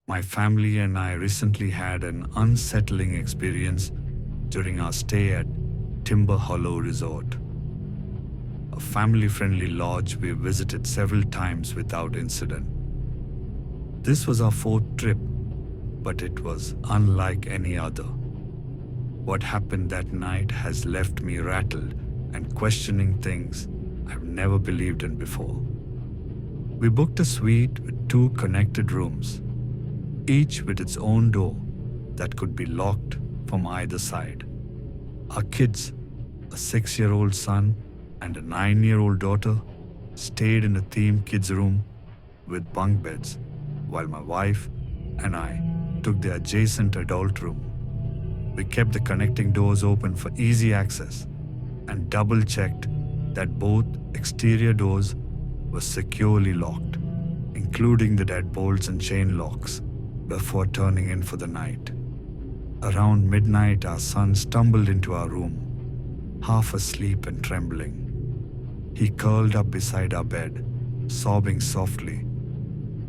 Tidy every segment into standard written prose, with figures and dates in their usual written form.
My family and I recently had an unsettling experience during our stay at Timber Hollow Resort, a family-friendly lodge we visited several times without incident. This was our fourth trip, but it was unlike any other. What happened that night has left me rattled and questioning things I've never believed in before. We booked a suite with 2 connected rooms, each with its own door that could be locked from either side. Our kids, a 6-year-old son and a 9-year-old daughter, stayed in a themed kids' room with bunk beds, while my wife and I took the adjacent adult room. We kept the connecting doors open for easy access and double-checked that both exterior doors were securely locked, including the deadbolts and chain locks, before turning in for the night. Around midnight, our son stumbled into our room, half asleep and trembling. He curled up beside our bed, sobbing softly.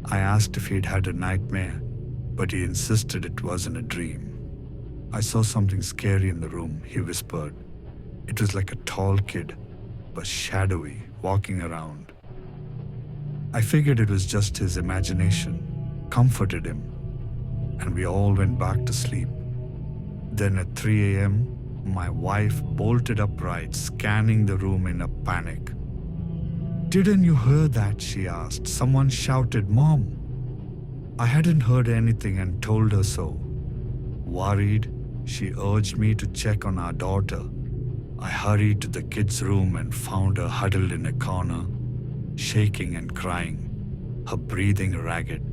I asked if he'd had a nightmare, but he insisted it wasn't a dream. "I saw something scary in the room," he whispered. "It was like a tall kid, but shadowy, walking around." I figured it was just his imagination, comforted him, and we all went back to sleep. Then at 3 a.m., my wife bolted upright, scanning the room in a panic. "Didn't you hear that?" she asked. "Someone shouted, 'Mom!'" I hadn't heard anything and told her so. Worried, she urged me to check on our daughter. I hurried to the kids' room and found her huddled in a corner, shaking and crying, her breathing ragged.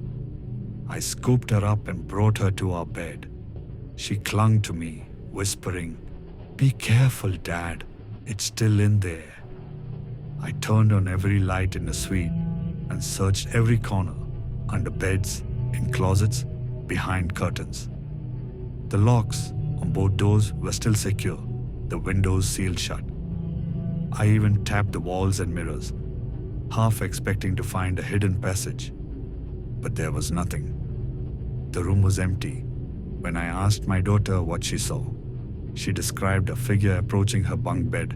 I scooped her up and brought her to our bed. She clung to me, whispering, "Be careful, Dad. It's still in there." I turned on every light in the suite and searched every corner, under beds, in closets, behind curtains. The locks on both doors were still secure, the windows sealed shut. I even tapped the walls and mirrors, half expecting to find a hidden passage, but there was nothing. The room was empty. When I asked my daughter what she saw, she described a figure approaching her bunk bed.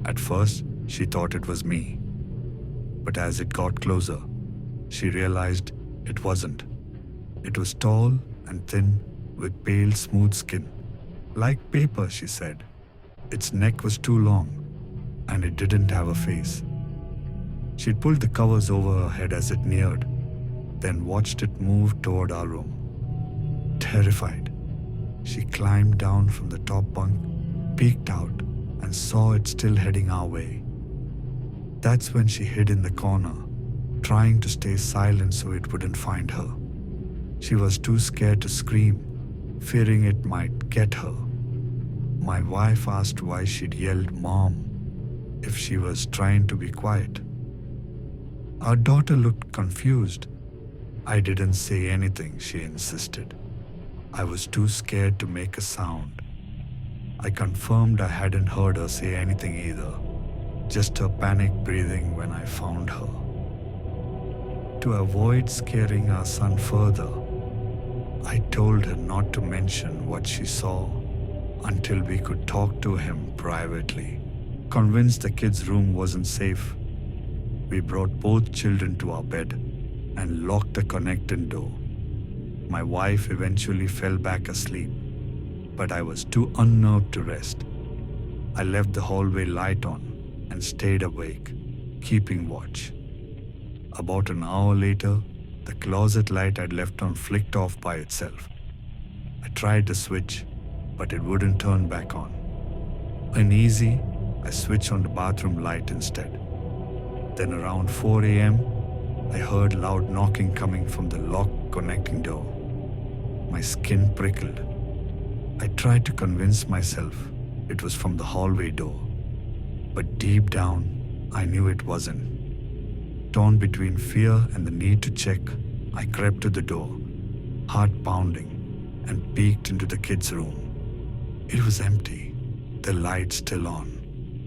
At first, she thought it was me, but as it got closer, she realized it wasn't. It was tall and thin, with pale, smooth skin. "Like paper," she said. Its neck was too long, and it didn't have a face. She'd pulled the covers over her head as it neared, then watched it move toward our room. Terrified, she climbed down from the top bunk, peeked out, and saw it still heading our way. That's when she hid in the corner, trying to stay silent so it wouldn't find her. She was too scared to scream, fearing it might get her. My wife asked why she'd yelled "Mom" if she was trying to be quiet. Our daughter looked confused. "I didn't say anything," she insisted. "I was too scared to make a sound." I confirmed I hadn't heard her say anything either, just her panic breathing when I found her. To avoid scaring our son further, I told her not to mention what she saw until we could talk to him privately. Convinced the kids' room wasn't safe, we brought both children to our bed and locked the connecting door. My wife eventually fell back asleep, but I was too unnerved to rest. I left the hallway light on and stayed awake, keeping watch. About an hour later, the closet light I'd left on flicked off by itself. I tried the switch, but it wouldn't turn back on. Uneasy, I switched on the bathroom light instead. Then around 4 a.m., I heard loud knocking coming from the locked connecting door. My skin prickled. I tried to convince myself it was from the hallway door, but deep down, I knew it wasn't. Torn between fear and the need to check, I crept to the door, heart pounding, and peeked into the kids' room. It was empty, the light still on,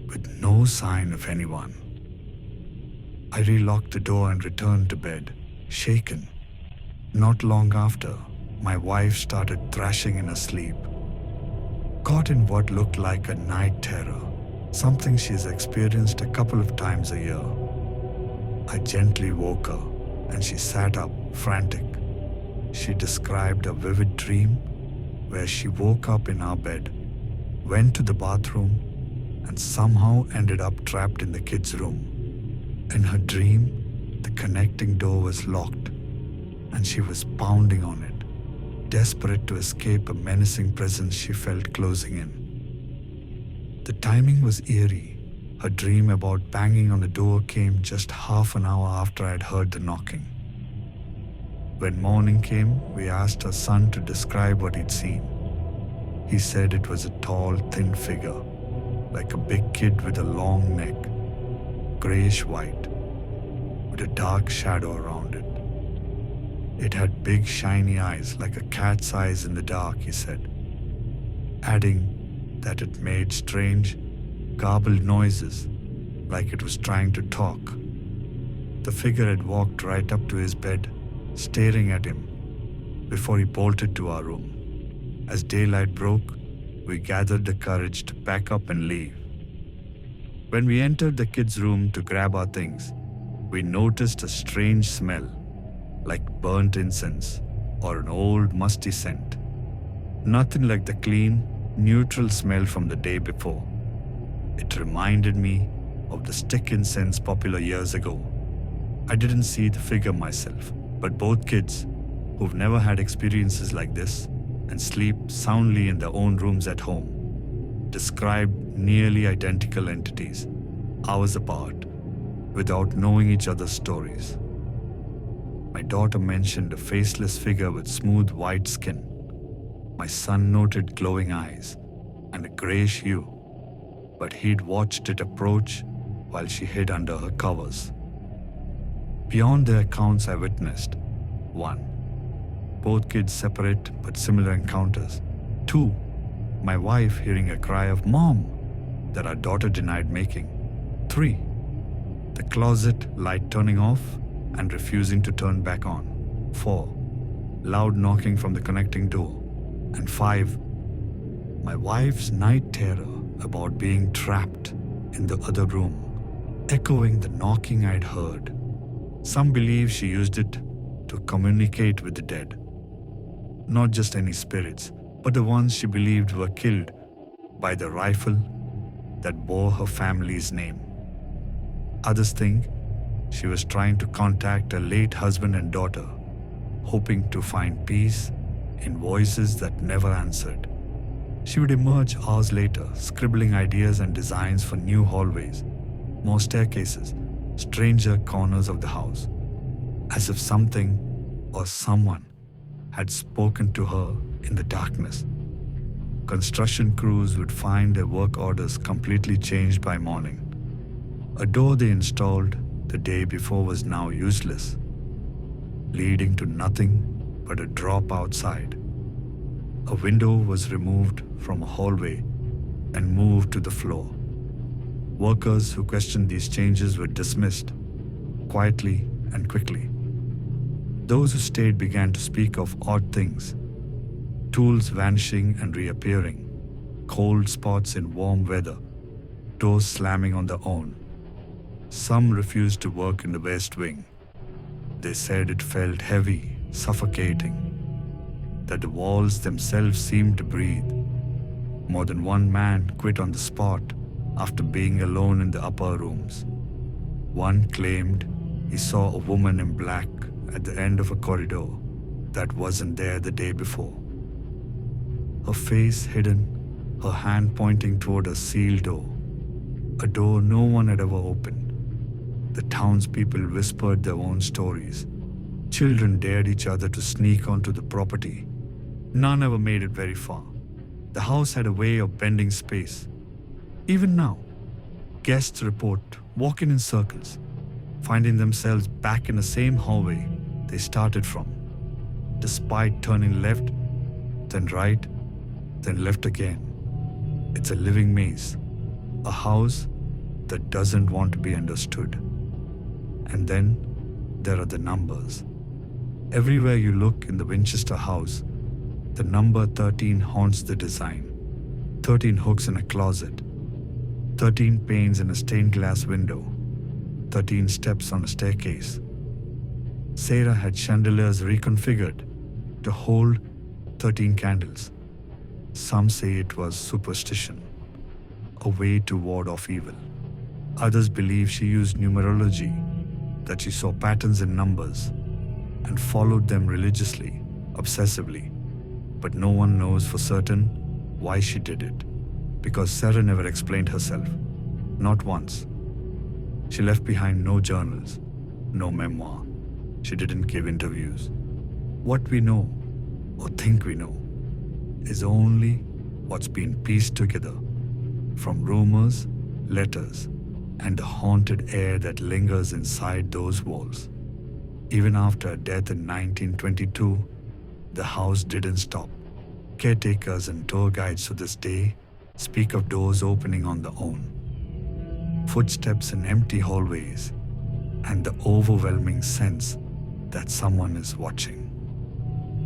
with no sign of anyone. I relocked the door and returned to bed, shaken. Not long after, my wife started thrashing in her sleep, caught in what looked like a night terror, something she's experienced a couple of times a year. I gently woke her and she sat up, frantic. She described a vivid dream where she woke up in our bed, went to the bathroom, and somehow ended up trapped in the kids' room. In her dream, the connecting door was locked and she was pounding on it, desperate to escape a menacing presence she felt closing in. The timing was eerie. Her dream about banging on the door came just half an hour after I'd heard the knocking. When morning came, we asked her son to describe what he'd seen. He said it was a tall, thin figure, like a big kid with a long neck, grayish-white, with a dark shadow around it. It had big, shiny eyes, like a cat's eyes in the dark, he said, adding that it made strange, garbled noises, like it was trying to talk. The figure had walked right up to his bed, staring at him, before he bolted to our room. As daylight broke, we gathered the courage to pack up and leave. When we entered the kids' room to grab our things, we noticed a strange smell, like burnt incense or an old musty scent. Nothing like the clean, neutral smell from the day before. It reminded me of the stick incense popular years ago. I didn't see the figure myself, but both kids, who've never had experiences like this and sleep soundly in their own rooms at home, described nearly identical entities, hours apart, without knowing each other's stories. My daughter mentioned a faceless figure with smooth white skin. My son noted glowing eyes and a grayish hue, but he'd watched it approach while she hid under her covers. Beyond the accounts I witnessed, 1. Both kids separate but similar encounters. 2. My wife hearing a cry of "Mom" that our daughter denied making. 3. The closet light turning off and refusing to turn back on. 4. Loud knocking from the connecting door. And 5. My wife's night terror about being trapped in the other room, echoing the knocking I'd heard. Some believe she used it to communicate with the dead. Not just any spirits, but the ones she believed were killed by the rifle that bore her family's name. Others think she was trying to contact her late husband and daughter, hoping to find peace in voices that never answered. She would emerge hours later, scribbling ideas and designs for new hallways, more staircases, stranger corners of the house, as if something or someone had spoken to her in the darkness. Construction crews would find their work orders completely changed by morning. A door they installed the day before was now useless, leading to nothing but a drop outside. A window was removed from a hallway and moved to the floor. Workers who questioned these changes were dismissed, quietly and quickly. Those who stayed began to speak of odd things: tools vanishing and reappearing, cold spots in warm weather, doors slamming on their own. Some refused to work in the West Wing. They said it felt heavy, suffocating, that the walls themselves seemed to breathe. More than one man quit on the spot after being alone in the upper rooms. One claimed he saw a woman in black at the end of a corridor that wasn't there the day before. Her face hidden, her hand pointing toward a sealed door, a door no one had ever opened. The townspeople whispered their own stories. Children dared each other to sneak onto the property. None ever made it very far. The house had a way of bending space. Even now, guests report walking in circles, finding themselves back in the same hallway they started from, despite turning left, then right, then left again. It's a living maze, a house that doesn't want to be understood. And then there are the numbers. Everywhere you look in the Winchester house, the number 13 haunts the design. 13 hooks in a closet, 13 panes in a stained glass window, 13 steps on a staircase. Sarah had chandeliers reconfigured to hold 13 candles. Some say it was superstition, a way to ward off evil. Others believe she used numerology, that she saw patterns in numbers and followed them religiously, obsessively. But no one knows for certain why she did it, because Sarah never explained herself, not once. She left behind no journals, no memoir. She didn't give interviews. What we know, or think we know, is only what's been pieced together from rumors, letters, and the haunted air that lingers inside those walls. Even after her death in 1922, the house didn't stop. Caretakers and tour guides to this day speak of doors opening on their own, footsteps in empty hallways, and the overwhelming sense that someone is watching.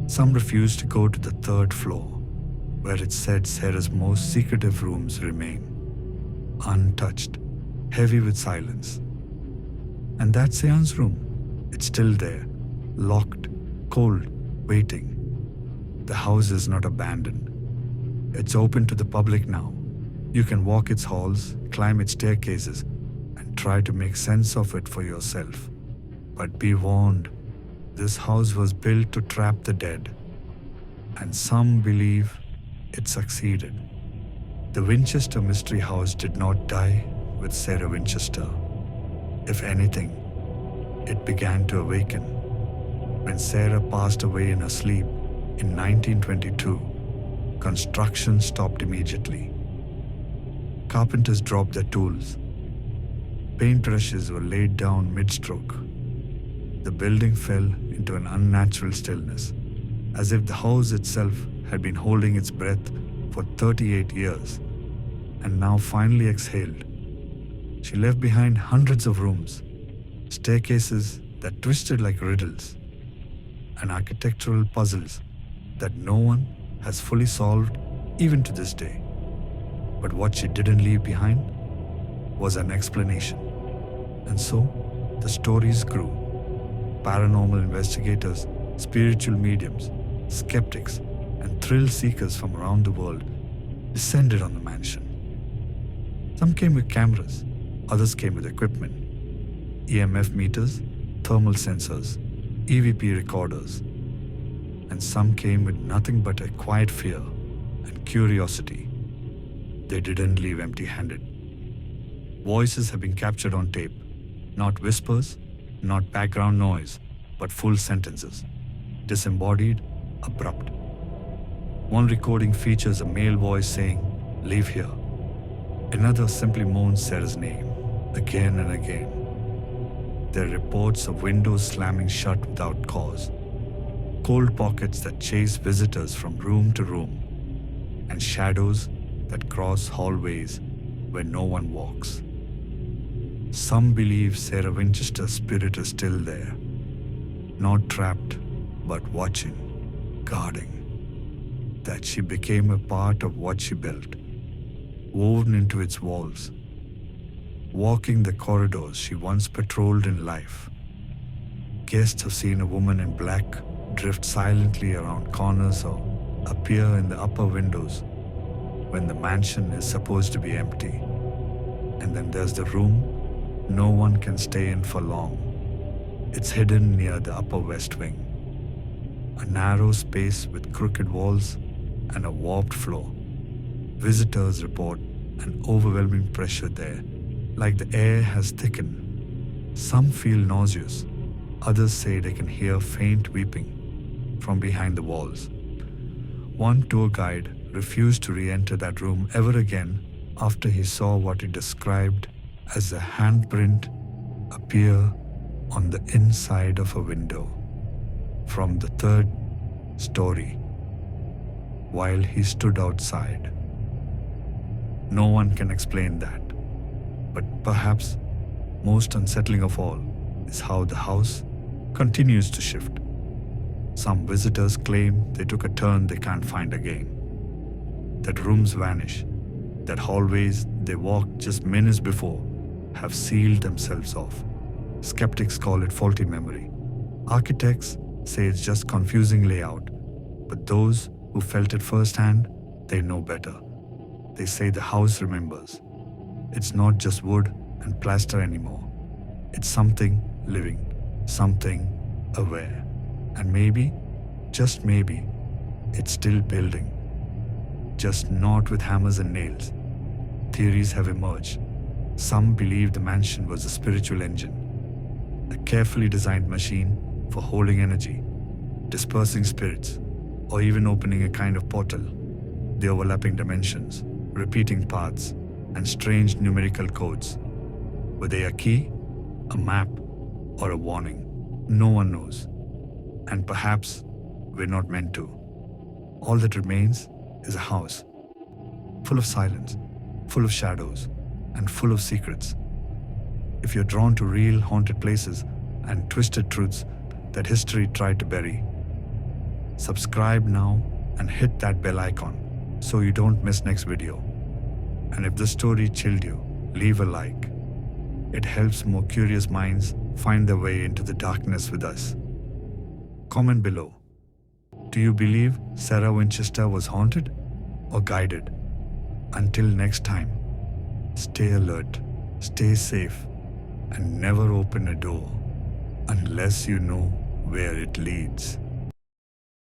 Some refuse to go to the third floor, where it's said Sarah's most secretive rooms remain, untouched, heavy with silence. And that seance room, it's still there, locked, cold, waiting. The house is not abandoned. It's open to the public now. You can walk its halls, climb its staircases, and try to make sense of it for yourself. But be warned, this house was built to trap the dead, and some believe it succeeded. The Winchester Mystery House did not die with Sarah Winchester. If anything, it began to awaken. When Sarah passed away in her sleep in 1922, construction stopped immediately. Carpenters dropped their tools. Paintbrushes were laid down mid-stroke. The building fell into an unnatural stillness, as if the house itself had been holding its breath for 38 years and now finally exhaled. She left behind hundreds of rooms, staircases that twisted like riddles, and architectural puzzles that no one has fully solved even to this day. But what she didn't leave behind was an explanation. And so the stories grew. Paranormal investigators, spiritual mediums, skeptics, and thrill seekers from around the world descended on the mansion. Some came with cameras, others came with equipment, EMF meters, thermal sensors, EVP recorders, and some came with nothing but a quiet fear and curiosity. They didn't leave empty-handed. Voices have been captured on tape, not whispers, not background noise, but full sentences, disembodied, abrupt. One recording features a male voice saying, "Leave here." Another simply moans Sarah's name, again and again. There are reports of windows slamming shut without cause, cold pockets that chase visitors from room to room, and shadows that cross hallways where no one walks. Some believe Sarah Winchester's spirit is still there, not trapped, but watching, guarding. That she became a part of what she built, woven into its walls, walking the corridors she once patrolled in life. Guests have seen a woman in black drift silently around corners or appear in the upper windows when the mansion is supposed to be empty. And then there's the room no one can stay in for long. It's hidden near the upper west wing, a narrow space with crooked walls and a warped floor. Visitors report an overwhelming pressure there, like the air has thickened. Some feel nauseous. Others say they can hear faint weeping from behind the walls. One tour guide refused to re-enter that room ever again after he saw what he described as a handprint appear on the inside of a window from the third story while he stood outside. No one can explain that, but perhaps most unsettling of all is how the house continues to shift. Some visitors claim they took a turn they can't find again. That rooms vanish, that hallways they walked just minutes before have sealed themselves off. Skeptics call it faulty memory. Architects say it's just confusing layout, but those who felt it firsthand, they know better. They say the house remembers. It's not just wood and plaster anymore. It's something living, something aware. And maybe, just maybe, it's still building. Just not with hammers and nails. Theories have emerged. Some believe the mansion was a spiritual engine, a carefully designed machine for holding energy, dispersing spirits, or even opening a kind of portal. The overlapping dimensions, repeating paths, and strange numerical codes. Were they a key, a map, or a warning? No one knows. And perhaps we're not meant to. All that remains is a house, full of silence, full of shadows, and full of secrets. If you're drawn to real haunted places and twisted truths that history tried to bury, subscribe now and hit that bell icon so you don't miss next video. And if the story chilled you, leave a like. It helps more curious minds find their way into the darkness with us. Comment below. Do you believe Sarah Winchester was haunted or guided? Until next time, stay alert, stay safe, and never open a door unless you know where it leads.